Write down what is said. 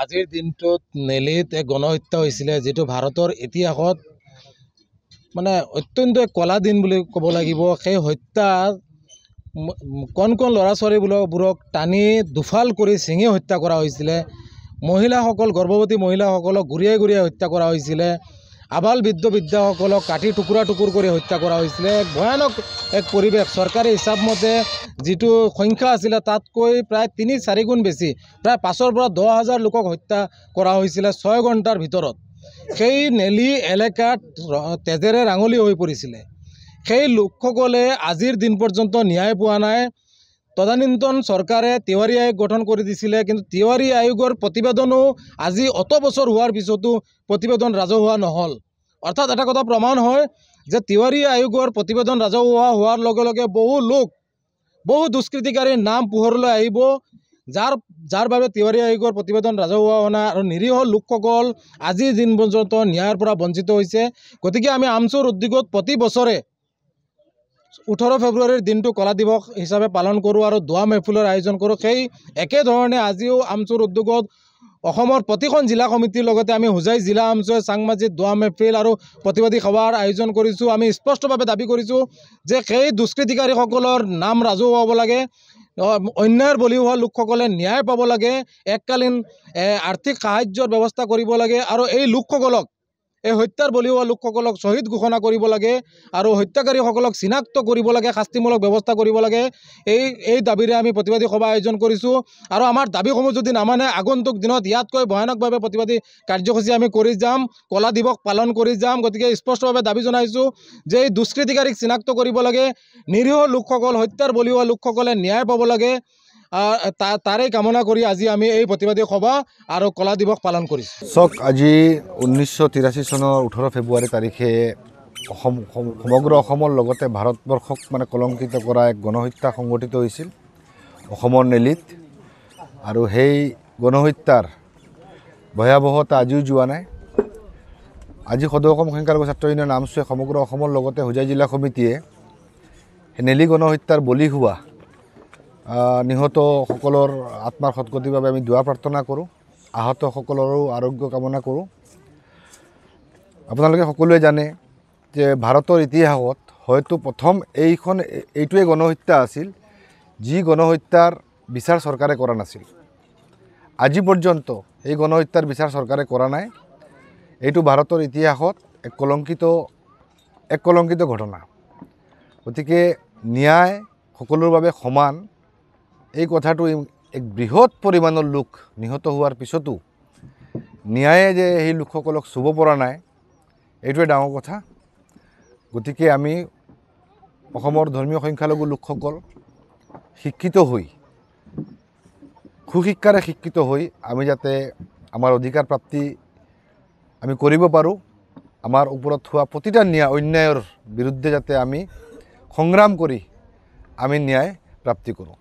আজিৰ দিনটোত নেলিত এক গণহত্যা হৈছিলে, যিটো ভাৰতৰ ইতিহাসত মানে অত্যন্ত কলা দিন বুলি ক'ব লাগিব। সেই হত্যাত কণ কণ ল'ৰা ছোৱালীবোৰক টানি দুফাল কৰি ছিঙি হত্যা কৰা হৈছিলে। মহিলাসকল, গৰ্ভৱতী মহিলাসকলক গুৰিয়াই গুৰিয়াই হত্যা কৰা হৈছিলে। আবাল বৃদ্ধসকলক কাটি টুকুৰা টুকুৰ কৰি হত্যা কৰা হৈছিলে। ভয়ানক এক পৰিৱেশ। চৰকাৰী হিচাপ মতে যিটো সংখ্যা আছিলে তাতকৈ প্ৰায় ৩-৪ গুণ বেছি, প্ৰায় ৫,০০০ পৰা ১০,০০০ লোকক হত্যা কৰা হৈছিলে ৬ ঘণ্টাৰ ভিতৰত। সেই নেলি এলেকাত তেজেৰে ৰাঙলী হৈ পৰিছিলে। সেই লোকসকলে আজিৰ দিন পৰ্যন্ত ন্যায় পোৱা নাই। তদানীন্তন চৰকাৰে তিৱাৰী আয়োগ গঠন কৰি দিছিলে, কিন্তু তিৱাৰী আয়োগৰ প্ৰতিবেদনো আজি অত বছৰ হোৱাৰ পিছতো প্ৰতিবেদন ৰাজহুৱা নহ'ল। অৰ্থাৎ এটা কথা প্ৰমাণ হয় যে তিৱাৰী আয়োগৰ প্ৰতিবেদন ৰাজহুৱা হোৱাৰ লগে লগে বহু দুষ্কৃতিকাৰীৰ নাম পোহৰলৈ আহিব, যাৰ বাবে তিৱাৰী আয়োগৰ প্ৰতিবেদন ৰাজহুৱা হোৱা নাই আৰু নিৰীহ লোকসকল আজিৰ দিন পৰ্যন্ত ন্যায়ৰ পৰা বঞ্চিত হৈছে। গতিকে আমি আমচুৰ উদ্যোগত প্ৰতি বছৰে 18 ফেব্ৰুৱাৰীৰ দিনটো কলা দিৱস হিচাপে পালন কৰোঁ আৰু দোৱা মেহফিলৰ আয়োজন কৰোঁ। সেই একেধৰণে আজিও আমচুৰ উদ্যোগত অসমৰ প্ৰতিখন জিলা সমিতিৰ লগতে আমি হোজাই জিলা আমচুৱে চাংমাজিত দোৱা মেহফিল আৰু প্ৰতিবাদী সভাৰ আয়োজন কৰিছোঁ। আমি স্পষ্টভাৱে দাবী কৰিছোঁ যে সেই দুষ্কৃতিকাৰীসকলৰ নাম ৰাজহুৱা হ'ব লাগে, অন্যায়ৰ বলি হোৱা লোকসকলে ন্যায় পাব লাগে, এককালীন আৰ্থিক সাহায্যৰ ব্যৱস্থা কৰিব লাগে আৰু এই লোকসকলক, এই হত্যাৰ বলি হোৱা লোকসকলক শ্বহীদ ঘোষণা কৰিব লাগে আৰু হত্যাকাৰীসকলক চিনাক্ত কৰিব লাগে, শাস্তিমূলক ব্যৱস্থা কৰিব লাগে। এই দাবীৰে আমি প্ৰতিবাদী সভা আয়োজন কৰিছোঁ আৰু আমাৰ দাবীসমূহ যদি নামানে আগন্তুক দিনত ইয়াতকৈ ভয়ানকভাৱে প্ৰতিবাদী কাৰ্যসূচী আমি কৰি যাম, কলা দিৱস পালন কৰি যাম। গতিকে স্পষ্টভাৱে দাবী জনাইছোঁ যে এই দুষ্কৃতিকাৰীক চিনাক্ত কৰিব লাগে, নিৰীহ লোকসকল, হত্যাৰ বলি হোৱা লোকসকলে ন্যায় পাব লাগে। তাৰে কামনা কৰি আজি আমি এই প্ৰতিবাদী সভা আৰু কলা দিৱস পালন কৰিছোঁ। চাওক, আজি 1983 চনৰ 18 ফেব্ৰুৱাৰী তাৰিখে সমগ্ৰ অসমৰ লগতে ভাৰতবৰ্ষক কলংকিত কৰা এক গণহত্যা সংঘটিত হৈছিল অসমৰ নেলিত। আৰু সেই গণহত্যাৰ ভয়াৱহতা আজিও যোৱা নাই। আজি সদৌ অসম সংখ্যালঘু ছাত্ৰ ইউনিয়ন আমচুৱে সমগ্ৰ অসমৰ লগতে হোজাই জিলা সমিতিয়ে নেলি গণহত্যাৰ বলি হোৱা নিহতসকলৰ আত্মাৰ সদ্গতিৰ বাবে আমি দোৱা প্ৰাৰ্থনা কৰোঁ, আহতসকলৰো আৰোগ্য কামনা কৰোঁ। আপোনালোকে সকলোৱে জানে যে ভাৰতৰ ইতিহাসত হয়তো প্ৰথম এইটোৱে গণহত্যা আছিল যি গণহত্যাৰ বিচাৰ চৰকাৰে কৰা নাছিল। আজি পৰ্যন্ত এই গণহত্যাৰ বিচাৰ চৰকাৰে কৰা নাই। এইটো ভাৰতৰ ইতিহাসত এক কলংকিত ঘটনা। গতিকে ন্যায় সকলোৰ বাবে সমান, এই কথাটো এক বৃহৎ পৰিমাণৰ লোক নিহত হোৱাৰ পিছতো ন্যায়ে যে সেই লোকসকলক চুব পৰা নাই, এইটোৱে ডাঙৰ কথা। গতিকে আমি অসমৰ ধৰ্মীয় সংখ্যালঘু লোকসকল শিক্ষিত হৈ, সুশিক্ষাৰে শিক্ষিত হৈ আমি যাতে আমাৰ অধিকাৰ প্ৰাপ্তি আমি কৰিব পাৰোঁ, আমাৰ ওপৰত হোৱা প্ৰতিটা অন্যায়ৰ বিৰুদ্ধে যাতে আমি সংগ্ৰাম কৰি আমি ন্যায় প্ৰাপ্তি কৰোঁ।